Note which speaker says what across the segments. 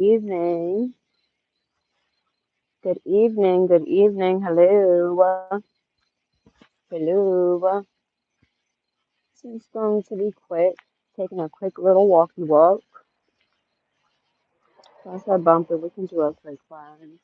Speaker 1: Evening. Good evening. Good evening. Hello. Hello. This is going to be quick. Taking a quick little walkie walk. That's our bumper. We can do a quick live.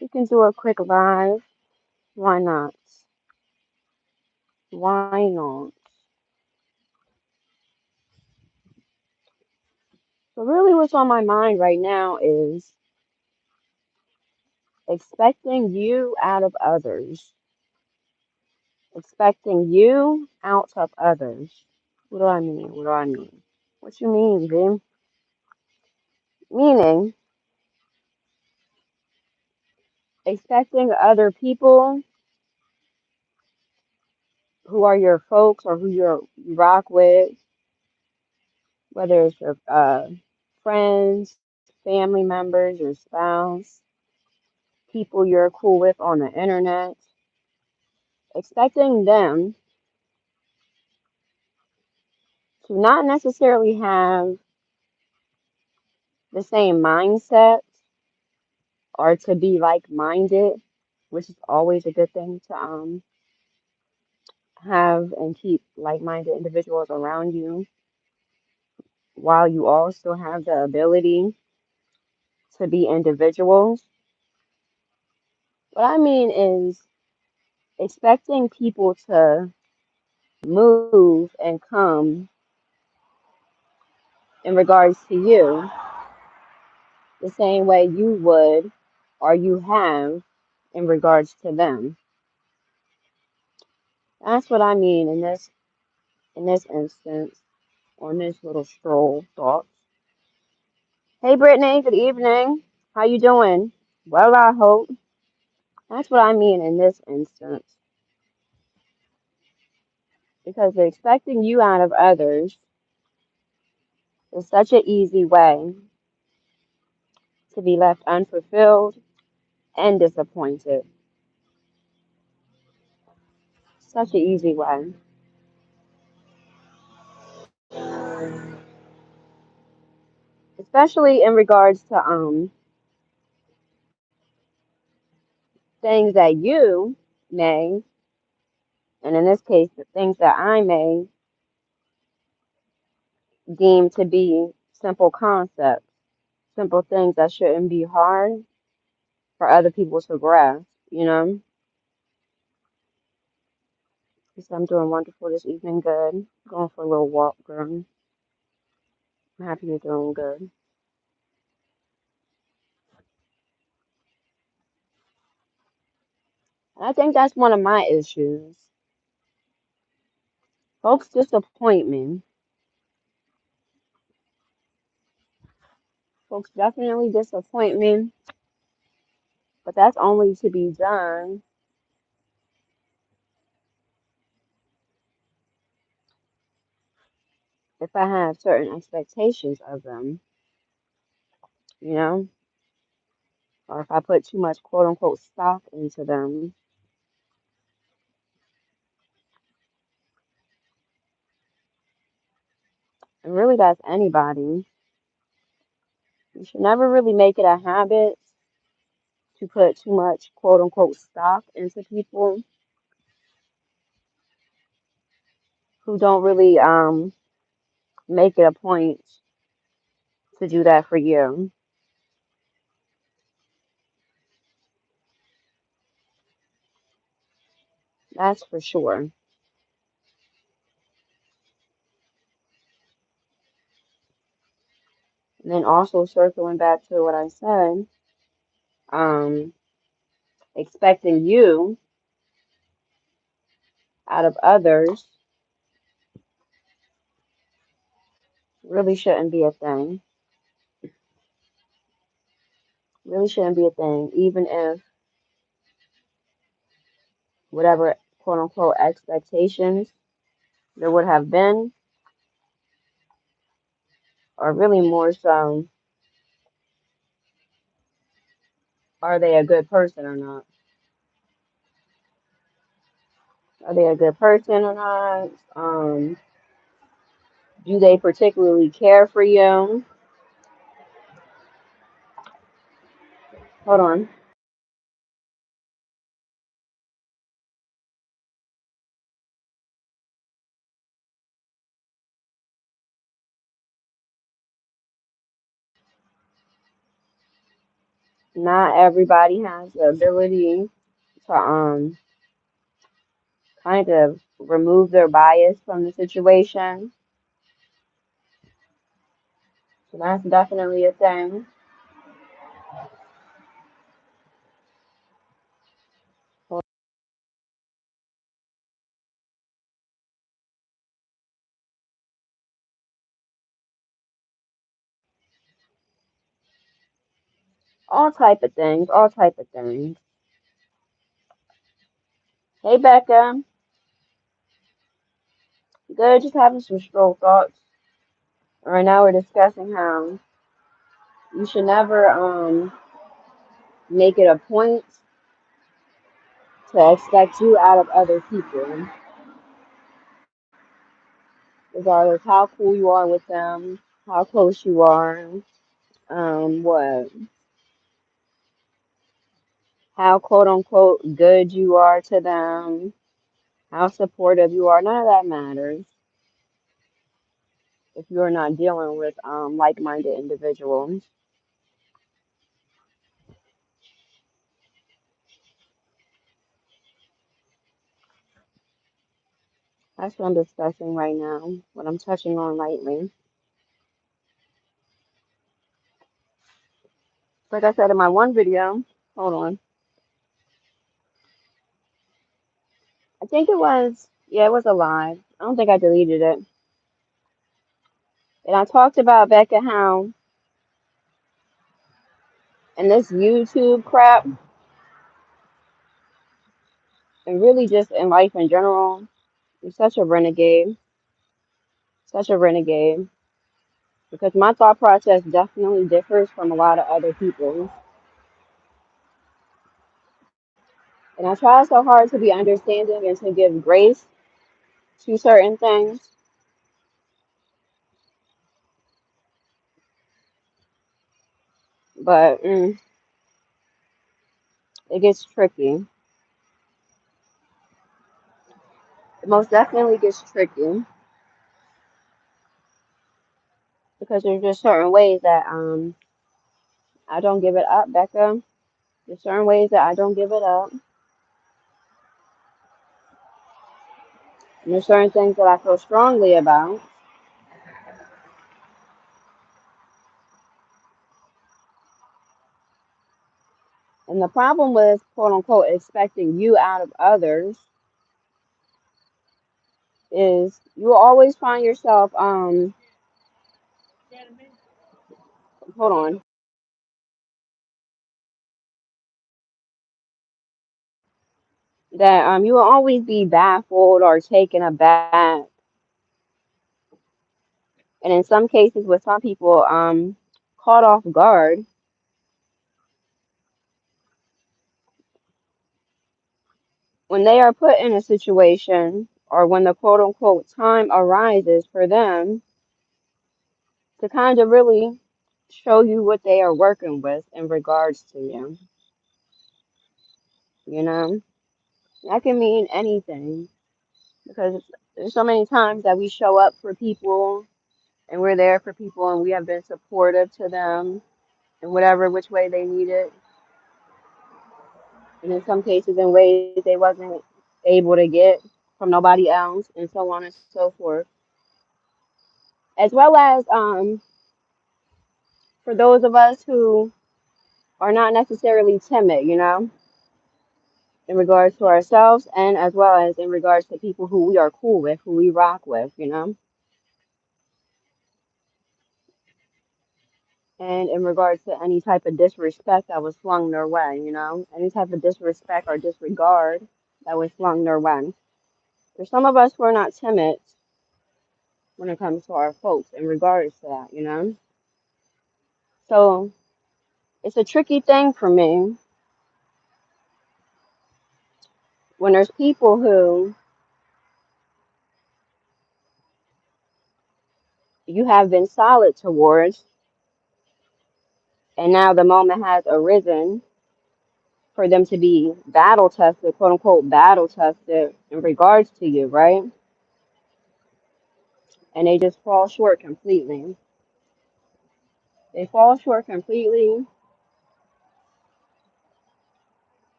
Speaker 1: We can do a quick live. Why not? Why not? So really what's on my mind right now is expecting you out of others. Expecting you out of others. What do I mean? What do I mean? What you mean, Vim? Meaning expecting other people who are your folks or you rock with, whether it's your friends, family members, your spouse, people you're cool with on the internet, expecting them to not necessarily have the same mindset or to be like-minded, which is always a good thing to have and keep like-minded individuals around you, while you also have the ability to be individuals. What I mean is expecting people to move and come in regards to you the same way you would or you have in regards to them. That's what I mean in this instance, on this little stroll thought. Hey Brittany, good evening. How you doing? Well, I hope. That's what I mean in this instance. Because they're expecting you out of others is such an easy way to be left unfulfilled and disappointed. Such an easy way. Especially in regards to things that you may, and in this case, the things that I may deem to be simple concepts, simple things that shouldn't be hard for other people to grasp, you know? So I'm doing wonderful this evening, good. Going for a little walk, girl. I'm happy you're doing good. I think that's one of my issues. Folks disappoint me. Folks definitely disappoint me, but that's only to be done if I have certain expectations of them, you know, or if I put too much quote unquote stock into them. And really, that's anybody. You should never really make it a habit to put too much quote unquote stock into people who don't really make it a point to do that for you. That's for sure. And then also circling back to what I said, um, expecting you out of others really shouldn't be a thing. Really shouldn't be a thing, even if whatever quote unquote expectations there would have been, or really more so, are they a good person or not? Are they a good person or not? Do they particularly care for you? Hold on. Not everybody has the ability to kind of remove their bias from the situation. So that's definitely a thing. All type of things, all type of things. Hey Becca, good, just having some stroll thoughts. Right now we're discussing how you should never make it a point to expect you out of other people, regardless how cool you are with them, how close you are, what, how quote unquote good you are to them, how supportive you are. None of that matters if you're not dealing with like-minded individuals. That's what I'm discussing right now, what I'm touching on lightly. Like I said in my one video, hold on. I think it was, yeah, it was a live. I don't think I deleted it. And I talked about Becca how and this YouTube crap, and really just in life in general, you're such a renegade, such a renegade. Because my thought process definitely differs from a lot of other people's. And I try so hard to be understanding and to give grace to certain things. But it gets tricky. It most definitely gets tricky because there's just certain ways that I don't give it up, Becca. There's certain ways that I don't give it up. And there's certain things that I feel strongly about. And the problem with quote unquote expecting you out of others is you will always find yourself hold on, that you will always be baffled or taken aback. And in some cases with some people caught off guard when they are put in a situation or when the quote unquote time arises for them to kind of really show you what they are working with in regards to you. You know, that can mean anything because there's so many times that we show up for people and we're there for people and we have been supportive to them in whatever which way they need it. And in some cases, in ways they wasn't able to get from nobody else, and so on and so forth. As well as for those of us who are not necessarily timid, you know, in regards to ourselves and as well as in regards to people who we are cool with, who we rock with, you know, and in regards to any type of disrespect that was flung their way, you know, any type of disrespect or disregard that was flung their way. For some of us who are not timid when it comes to our folks in regards to that, you know. So it's a tricky thing for me when there's people who you have been solid towards, and now the moment has arisen for them to be battle tested, quote unquote, battle tested in regards to you, right? And they just fall short completely. They fall short completely.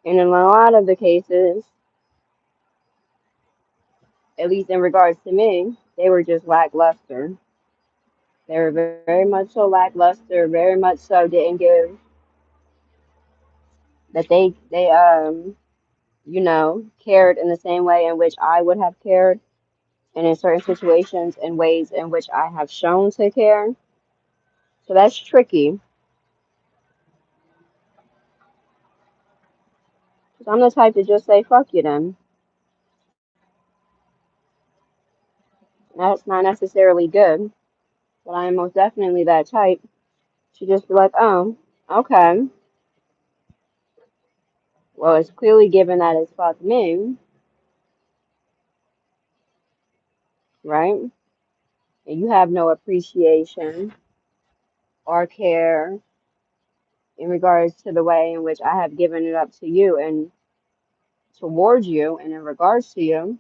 Speaker 1: And in a lot of the cases, at least in regards to me, they were just lackluster. They were very much so lackluster, very much so didn't give that they cared in the same way in which I would have cared, and in certain situations and ways in which I have shown to care. So that's tricky. 'Cause I'm the type to just say fuck you then. That's not necessarily good, but I am most definitely that type to just be like, oh, okay. Well, it's clearly given that it's fuck me, right? And you have no appreciation or care in regards to the way in which I have given it up to you and towards you and in regards to you.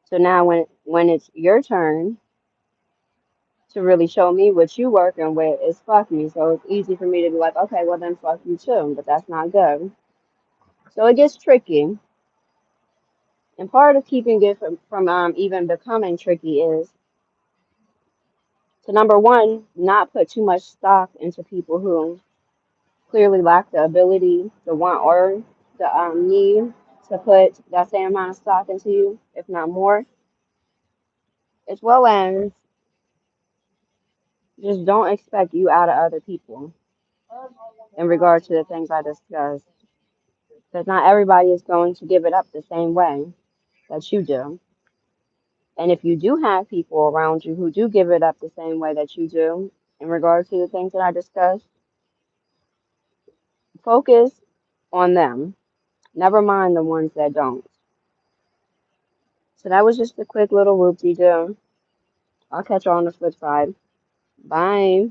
Speaker 1: So now when it's your turn to really show me what you working with, it's fuck me. So it's easy for me to be like, okay, well then fuck you too, but that's not good. So it gets tricky. And part of keeping it from even becoming tricky is to number one, not put too much stock into people who clearly lack the ability, the want, or the need to put that same amount of stock into you, if not more, as well as just don't expect you out of other people in regard to the things I discussed. Because not everybody is going to give it up the same way that you do. And if you do have people around you who do give it up the same way that you do in regard to the things that I discussed, focus on them. Never mind the ones that don't. So that was just a quick little whoop-de-doo. I'll catch you on the flip side. Bye.